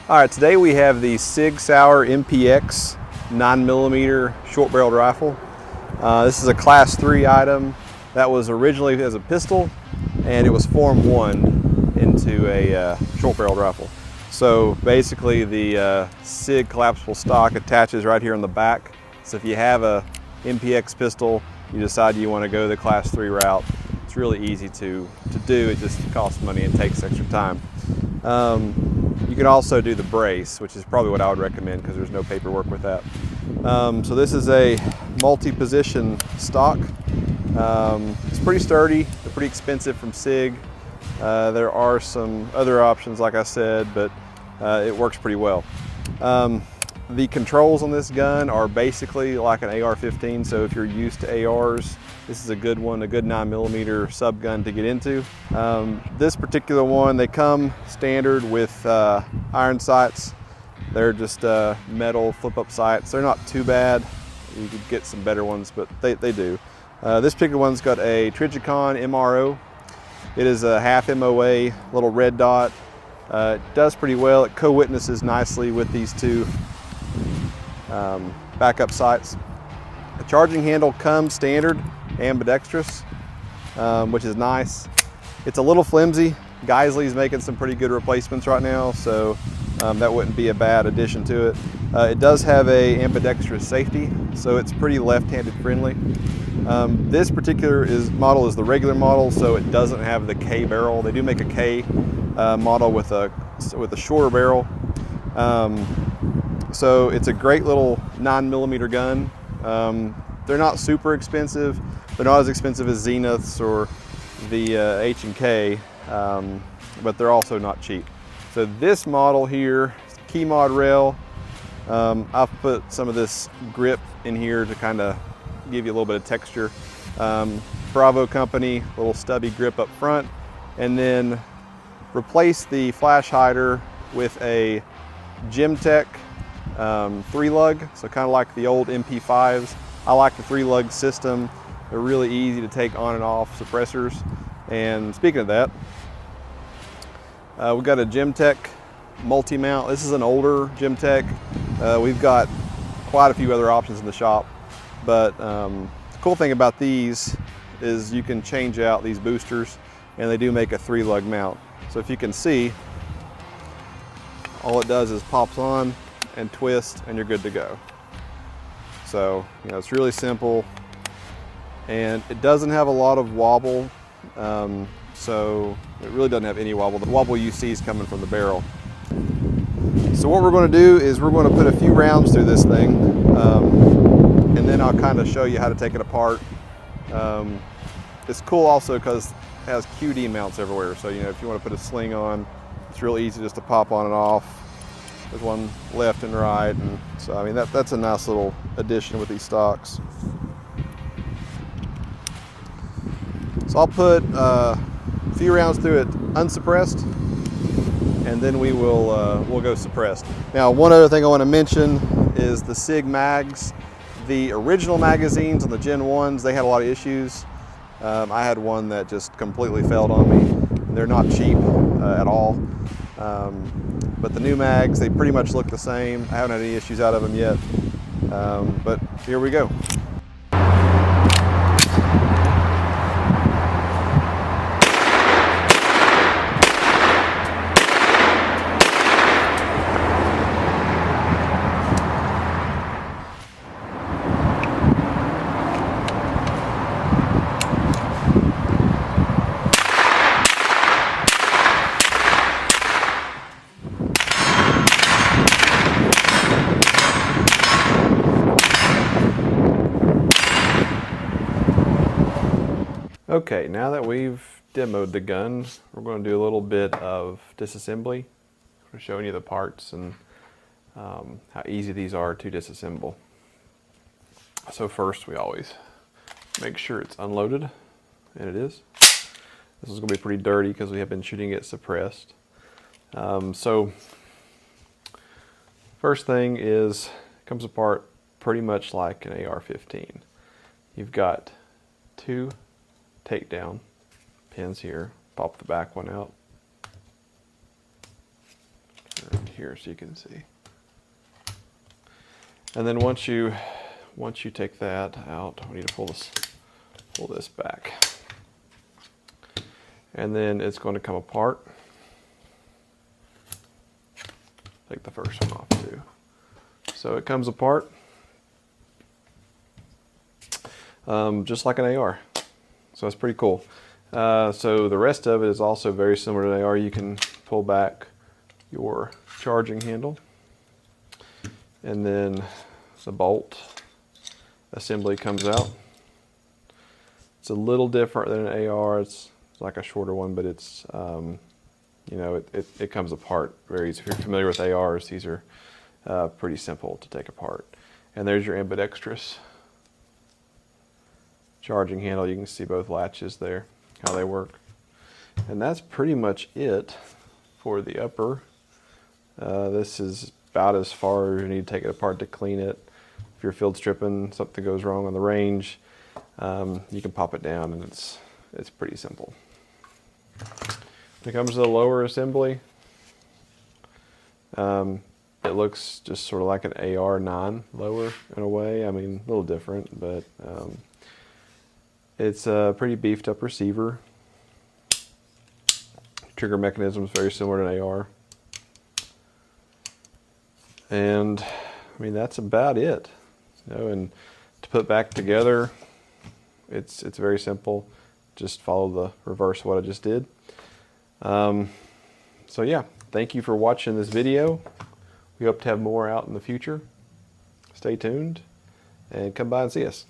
All right, today we have the Sig Sauer MPX 9mm short-barreled rifle. This is a Class 3 item that was originally as a pistol, and it was Form 1 into a short-barreled rifle. So basically the Sig collapsible stock attaches right here in the back. So if you have a MPX pistol, you decide you want to go the Class 3 route, it's really easy to do. It just costs money and takes extra time. You can also do the brace, which is probably what I would recommend because there's no paperwork with that. So this is a multi-position stock. It's pretty sturdy. They're pretty expensive from Sig. There are some other options, like I said, but it works pretty well. The controls on this gun are basically like an AR-15, so if you're used to ARs, this is a good one, a good 9mm sub gun to get into. This particular one, they come standard with iron sights. They're just metal flip-up sights. They're not too bad. You could get some better ones, but they do. This particular one's got a Trijicon MRO. It is a half MOA, little red dot. It does pretty well. It co-witnesses nicely with these two backup sights. The charging handle comes standard ambidextrous, which is nice. It's a little flimsy. Geisley's making some pretty good replacements right now, so that wouldn't be a bad addition to it. It does have a ambidextrous safety, so it's pretty left-handed friendly. This particular model is the regular model, so it doesn't have the K barrel. They do make a K model with a shorter barrel. So it's a great little 9mm gun. They're not super expensive. They're not as expensive as Zeniths or the H&K, but they're also not cheap. So this model here, key mod rail, I've put some of this grip in here to kind of give you a little bit of texture. Bravo company, little stubby grip up front, and then replace the flash hider with a Gemtech 3-lug, so kind of like the old MP5s. I like the 3-lug system. They're really easy to take on and off suppressors. And speaking of that, we've got a Gemtech Multimount. This is an older Gemtech. We've got quite a few other options in the shop, but the cool thing about these is you can change out these boosters, and they do make a 3-lug mount. So if you can see, all it does is pops on and twist, and you're good to go. So, you know, it's really simple, and it doesn't have a lot of wobble, so it really doesn't have any wobble. The wobble you see is coming from the barrel. So what we're going to do is we're going to put a few rounds through this thing, and then I'll kind of show you how to take it apart. It's cool also because it has QD mounts everywhere, so you know, if you want to put a sling on, it's real easy just to pop on and off. There's one left and right, and so I mean that's a nice little addition with these stocks. So I'll put a few rounds through it unsuppressed, and then we'll go suppressed. Now, one other thing I want to mention is the Sig mags. The original magazines on the Gen 1s, they had a lot of issues. I had one that just completely failed on me. They're not cheap at all. But the new mags, they pretty much look the same. I haven't had any issues out of them yet, but here we go. Okay, now that we've demoed the gun, we're going to do a little bit of disassembly. We're showing you the parts and how easy these are to disassemble. So first, we always make sure it's unloaded, and it is. This is going to be pretty dirty because we have been shooting it suppressed. So first thing is, it comes apart pretty much like an AR-15. You've got two takedown pins here. Pop the back one out. here so you can see. And then once you take that out, we need to pull this back. And then it's going to come apart. Take the first one off too. So it comes apart just like an AR. So that's pretty cool. So the rest of it is also very similar to an AR. You can pull back your charging handle, and then the bolt assembly comes out. It's a little different than an AR. It's like a shorter one, but it's you know, it comes apart very easy. If you're familiar with ARs, these are pretty simple to take apart. And there's your ambidextrous charging handle. You can see both latches there, how they work. And that's pretty much it for the upper. This is about as far as you need to take it apart to clean it. If you're field stripping, something goes wrong on the range, you can pop it down, and it's pretty simple. When it comes to the lower assembly, it looks just sort of like an AR9 lower in a way. I mean, a little different, but it's a pretty beefed up receiver. Trigger mechanism is very similar to an AR. And I mean, that's about it. You know, and to put back together, it's very simple. Just follow the reverse of what I just did. So yeah, thank you for watching this video. We hope to have more out in the future. Stay tuned and come by and see us.